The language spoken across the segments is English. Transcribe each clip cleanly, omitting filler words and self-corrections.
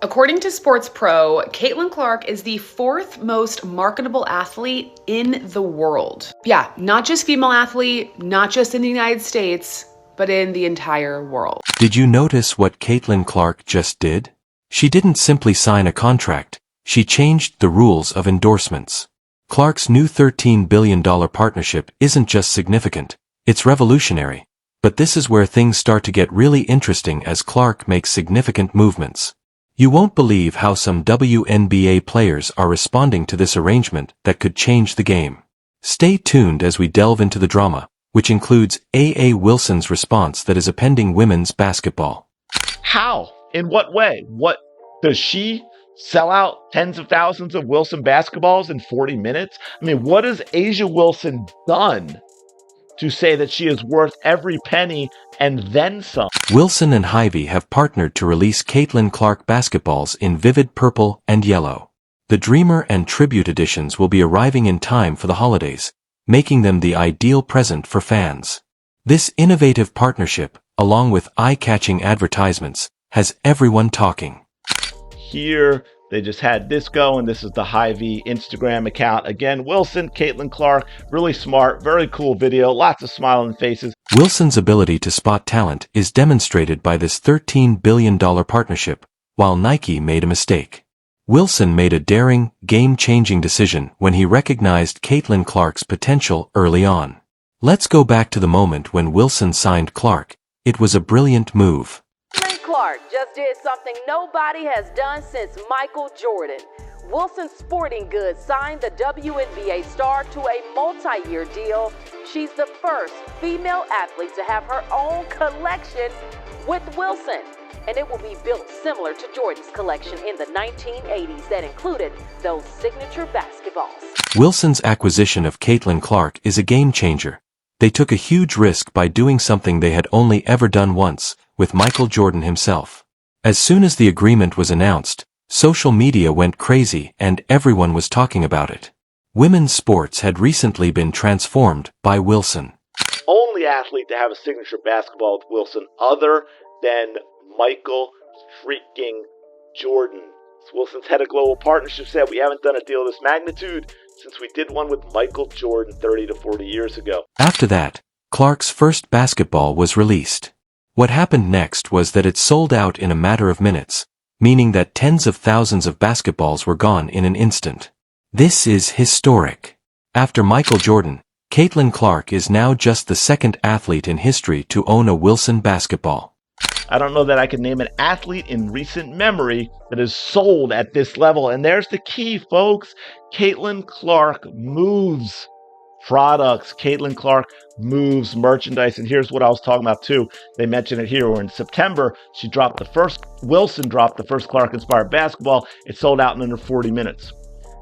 According to Sports Pro, Caitlin Clark is the fourth most marketable athlete in the world. Yeah, not just female athlete, not just in the United States, but in the entire world. Did you notice what Caitlin Clark just did? She didn't simply sign a contract, she changed the rules of endorsements. Clark's new $13 billion partnership isn't just significant, it's revolutionary. But this is where things start to get really interesting as Clark makes significant movements. You won't believe how some WNBA players are responding to this arrangement that could change the game. Stay tuned as we delve into the drama, which includes A.A. Wilson's response that is appending women's basketball. How? In what way? What does she sell out tens of thousands of Wilson basketballs in 40 minutes? I mean, what has A'ja Wilson done to say that she is worth every penny and then some? Wilson and Hy-Vee have partnered to release Caitlin Clark basketballs in vivid purple and yellow. The Dreamer and Tribute editions will be arriving in time for the holidays, making them the ideal present for fans. This innovative partnership, along with eye-catching advertisements, has everyone talking. Here, they just had this go, and this is the Hy-Vee Instagram account. Again, Wilson, Caitlin Clark, really smart, very cool video, lots of smiling faces. Wilson's ability to spot talent is demonstrated by this $13 billion partnership, while Nike made a mistake. Wilson made a daring, game-changing decision when he recognized Caitlin Clark's potential early on. Let's go back to the moment when Wilson signed Clark. It was a brilliant move. Clark just did something nobody has done since Michael Jordan. Wilson Sporting Goods signed the WNBA star to a multi-year deal. She's the first female athlete to have her own collection with Wilson, and it will be built similar to Jordan's collection in the 1980s that included those signature basketballs. Wilson's acquisition of Caitlin Clark is a game changer. They took a huge risk by doing something they had only ever done once, with Michael Jordan himself. As soon as the agreement was announced, social media went crazy and everyone was talking about it. Women's sports had recently been transformed by Wilson. Only athlete to have a signature basketball with Wilson other than Michael freaking Jordan. Wilson's head of global partnership said, "We haven't done a deal of this magnitude since we did one with Michael Jordan 30 to 40 years ago." After that, Clark's first basketball was released. What happened next was that it sold out in a matter of minutes, meaning that tens of thousands of basketballs were gone in an instant. This is historic. After Michael Jordan, Caitlin Clark is now just the second athlete in history to own a Wilson basketball. I don't know that I can name an athlete in recent memory that is sold at this level. And there's the key, folks. Caitlin Clark moves products. Caitlin Clark moves merchandise. And here's what I was talking about too. They mentioned it here. Or in September, Wilson dropped the first Clark-inspired basketball. It sold out in under 40 minutes.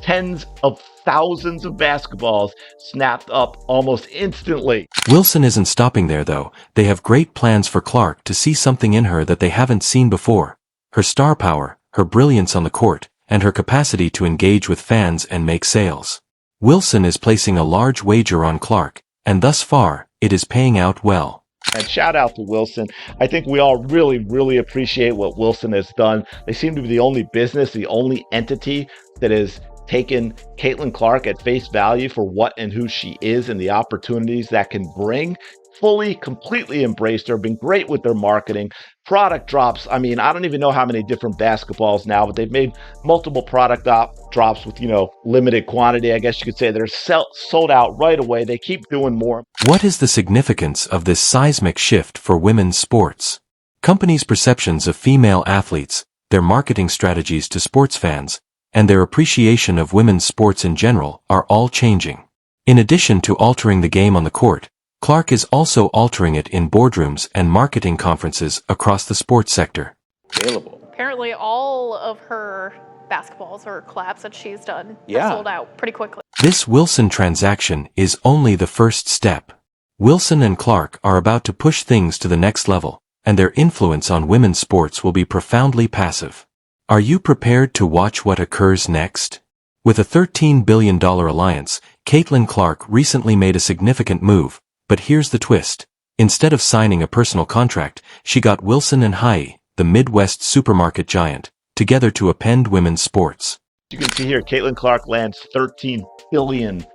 Tens of thousands of basketballs snapped up almost instantly. Wilson isn't stopping there though. They have great plans for Clark to see something in her that they haven't seen before. Her star power, her brilliance on the court, and her capacity to engage with fans and make sales. Wilson is placing a large wager on Clark, and thus far, it is paying out well. And shout out to Wilson. I think we all really appreciate what Wilson has done. They seem to be the only business, the only entity that is taken Caitlin Clark at face value for what and who she is and the opportunities that can bring. Fully, completely embraced her, been great with their marketing. Product drops. I mean, I don't even know how many different basketballs now, but they've made multiple product drops with, limited quantity, I guess you could say. They're sold out right away. They keep doing more. What is the significance of this seismic shift for women's sports? Companies' perceptions of female athletes, their marketing strategies to sports fans, and their appreciation of women's sports in general are all changing. In addition to altering the game on the court, Clark is also altering it in boardrooms and marketing conferences across the sports sector. Apparently all of her basketballs or collabs that she's done are sold out pretty quickly. This Wilson transaction is only the first step. Wilson and Clark are about to push things to the next level, and their influence on women's sports will be profoundly passive. Are you prepared to watch what occurs next? With a $13 billion alliance, Caitlin Clark recently made a significant move, but here's the twist. Instead of signing a personal contract, she got Wilson and Hy-Vee, the Midwest supermarket giant, together to upend women's sports. You can see here, Caitlin Clark lands $13 billion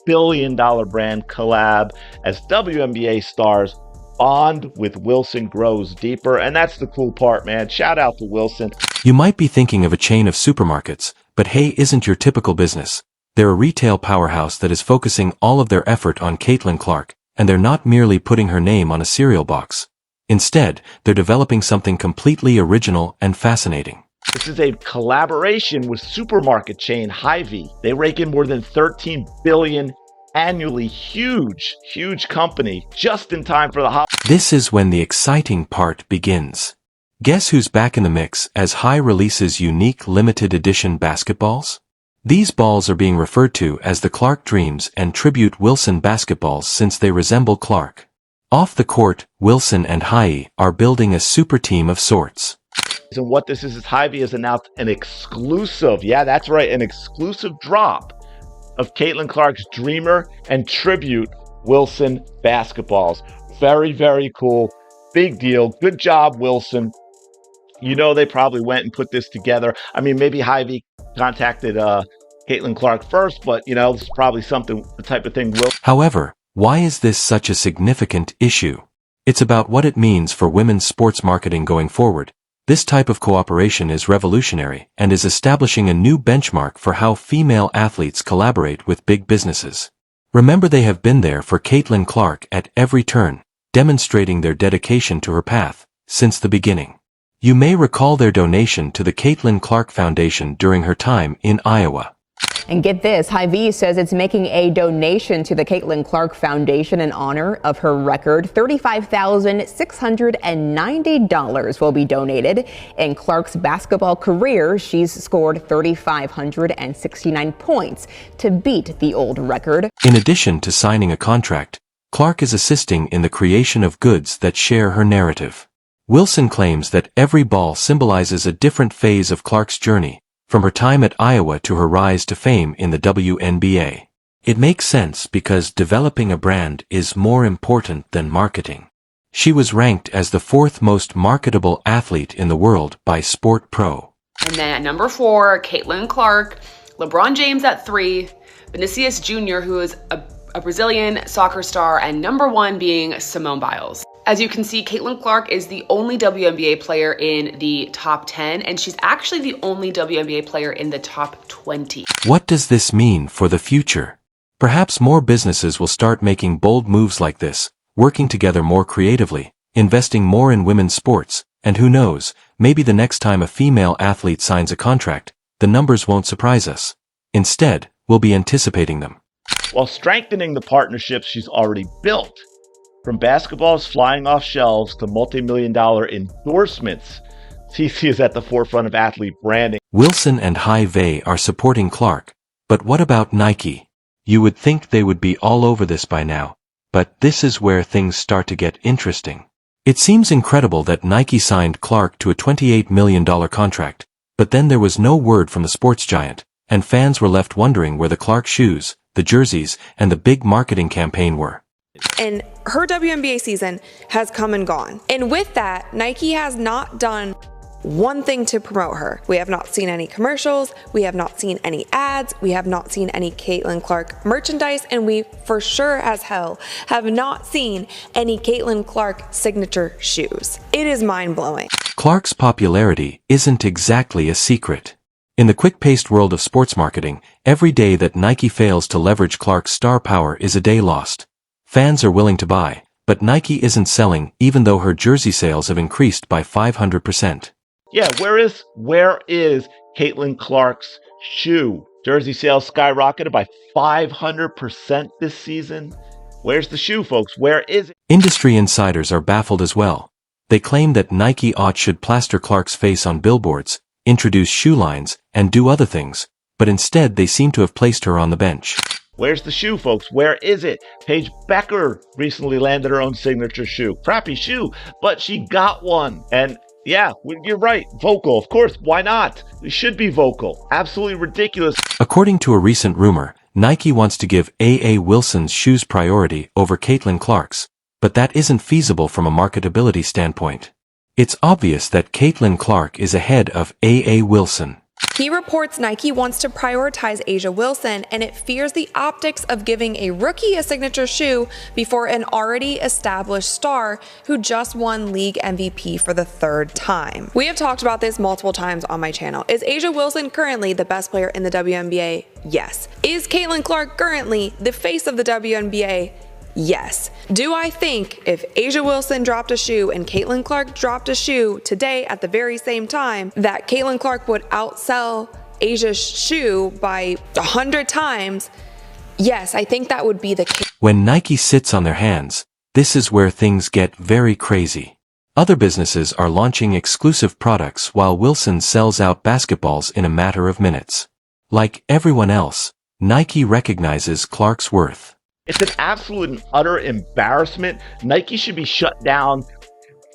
brand collab as WNBA stars bond with Wilson grows deeper. And that's the cool part, man. Shout out to Wilson. You might be thinking of a chain of supermarkets, but Hy-Vee isn't your typical business. They're a retail powerhouse that is focusing all of their effort on Caitlin Clark, and they're not merely putting her name on a cereal box. Instead, they're developing something completely original and fascinating. This is a collaboration with supermarket chain Hy-Vee. They rake in more than $13 billion annually. Huge company, just in time for the holidays. This is when the exciting part begins. Guess who's back in the mix as Hy-Vee releases unique limited edition basketballs? These balls are being referred to as the Clark Dreams and tribute Wilson basketballs since they resemble Clark. Off the court, Wilson and Hy-Vee are building a super team of sorts. And what this is Hy-Vee has announced an exclusive, yeah, that's right, an exclusive drop of Caitlin Clark's Dreamer and tribute Wilson basketballs. Very cool. Big deal. Good job, Wilson. You know, they probably went and put this together. I mean, maybe Hy-Vee contacted Caitlin Clark first, but you know, this is probably the type of thing However, why is this such a significant issue? It's about what it means for women's sports marketing going forward. This type of cooperation is revolutionary and is establishing a new benchmark for how female athletes collaborate with big businesses. Remember, they have been there for Caitlin Clark at every turn, demonstrating their dedication to her path since the beginning. You may recall their donation to the Caitlin Clark Foundation during her time in Iowa. And get this, Hy-Vee says it's making a donation to the Caitlin Clark Foundation in honor of her record. $35,690 will be donated. In Clark's basketball career, she's scored 3,569 points to beat the old record. In addition to signing a contract, Clark is assisting in the creation of goods that share her narrative. Wilson claims that every ball symbolizes a different phase of Clark's journey, from her time at Iowa to her rise to fame in the WNBA. It makes sense because developing a brand is more important than marketing. She was ranked as the 4th most marketable athlete in the world by Sport Pro. And then at number 4, Caitlin Clark, LeBron James at 3, Vinicius Jr., who is a Brazilian soccer star, and number 1 being Simone Biles. As you can see, Caitlin Clark is the only WNBA player in the top 10, and she's actually the only WNBA player in the top 20. What does this mean for the future? Perhaps more businesses will start making bold moves like this, working together more creatively, investing more in women's sports, and who knows, maybe the next time a female athlete signs a contract, the numbers won't surprise us. Instead, we'll be anticipating them. While strengthening the partnerships she's already built. From basketballs flying off shelves to multi-million-dollar endorsements, CC is at the forefront of athlete branding. Wilson and Hy-Vee are supporting Clark, but what about Nike? You would think they would be all over this by now, but this is where things start to get interesting. It seems incredible that Nike signed Clark to a $28 million contract, but then there was no word from the sports giant, and fans were left wondering where the Clark shoes, the jerseys, and the big marketing campaign were. And her WNBA season has come and gone. And with that, Nike has not done one thing to promote her. We have not seen any commercials. We have not seen any ads. We have not seen any Caitlin Clark merchandise. And we for sure as hell have not seen any Caitlin Clark signature shoes. It is mind-blowing. Clark's popularity isn't exactly a secret. In the quick-paced world of sports marketing, every day that Nike fails to leverage Clark's star power is a day lost. Fans are willing to buy, but Nike isn't selling even though her jersey sales have increased by 500%. Yeah, where is Caitlin Clark's shoe? Jersey sales skyrocketed by 500% this season. Where's the shoe, folks? Where is it? Industry insiders are baffled as well. They claim that Nike should plaster Clark's face on billboards, introduce shoe lines, and do other things, but instead they seem to have placed her on the bench. Where's the shoe, folks? Where is it? Paige Becker recently landed her own signature shoe. Crappy shoe, but she got one. And yeah, you're right. Vocal. Of course. Why not? We should be vocal. Absolutely ridiculous. According to a recent rumor, Nike wants to give A.A. Wilson's shoes priority over Caitlin Clark's, but that isn't feasible from a marketability standpoint. It's obvious that Caitlin Clark is ahead of A.A. Wilson. He reports Nike wants to prioritize A'ja Wilson, and it fears the optics of giving a rookie a signature shoe before an already established star who just won league MVP for the third time. We have talked about this multiple times on my channel. Is A'ja Wilson currently the best player in the WNBA? Yes. Is Caitlin Clark currently the face of the WNBA? Yes. Do I think if A'ja Wilson dropped a shoe and Caitlin Clark dropped a shoe today at the very same time, that Caitlin Clark would outsell A'ja's shoe by 100 times? Yes, I think that would be the case. When Nike sits on their hands, this is where things get very crazy. Other businesses are launching exclusive products while Wilson sells out basketballs in a matter of minutes. Like everyone else, Nike recognizes Clark's worth. It's an absolute and utter embarrassment. Nike should be shut down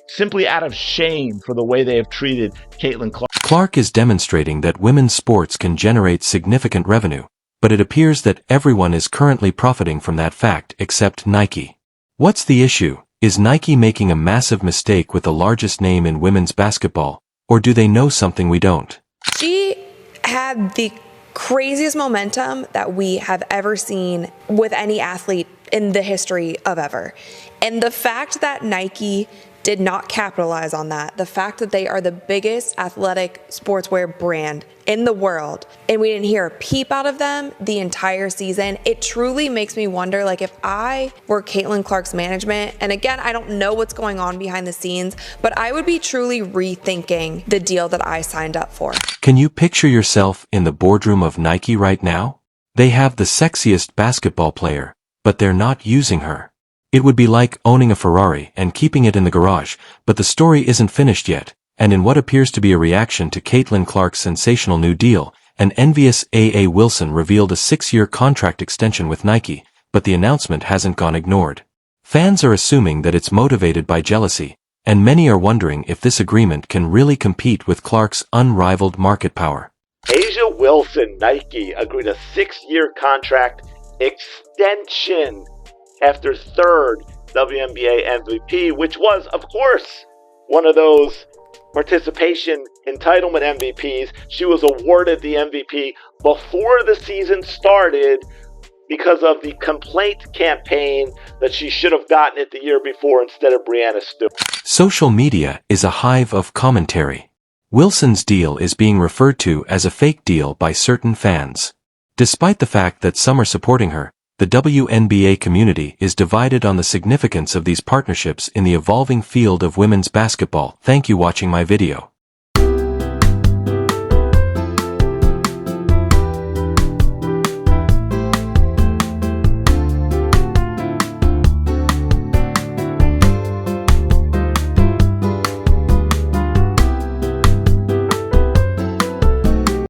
simply out of shame for the way they have treated Caitlin Clark. Clark is demonstrating that women's sports can generate significant revenue, but it appears that everyone is currently profiting from that fact except Nike. What's the issue? Is Nike making a massive mistake with the largest name in women's basketball, or do they know something we don't? She had the craziest momentum that we have ever seen with any athlete in the history of ever. And the fact that Nike did not capitalize on that, the fact that they are the biggest athletic sportswear brand in the world, and we didn't hear a peep out of them the entire season, it truly makes me wonder, like, if I were Caitlin Clark's management, and again, I don't know what's going on behind the scenes, but I would be truly rethinking the deal that I signed up for. Can you picture yourself in the boardroom of Nike right now? They have the sexiest basketball player, but they're not using her. It would be like owning a Ferrari and keeping it in the garage, but the story isn't finished yet, and in what appears to be a reaction to Caitlin Clark's sensational new deal, an envious A.A. Wilson revealed a 6-year contract extension with Nike, but the announcement hasn't gone ignored. Fans are assuming that it's motivated by jealousy, and many are wondering if this agreement can really compete with Clark's unrivaled market power. A'ja Wilson, Nike, agreed a 6-year contract extension after third WNBA MVP, which was, of course, one of those participation entitlement MVPs. She was awarded the MVP before the season started because of the complaint campaign that she should have gotten it the year before instead of Breanna Stewart. Social media is a hive of commentary. Wilson's deal is being referred to as a fake deal by certain fans. Despite the fact that some are supporting her, the WNBA community is divided on the significance of these partnerships in the evolving field of women's basketball. Thank you for watching my video.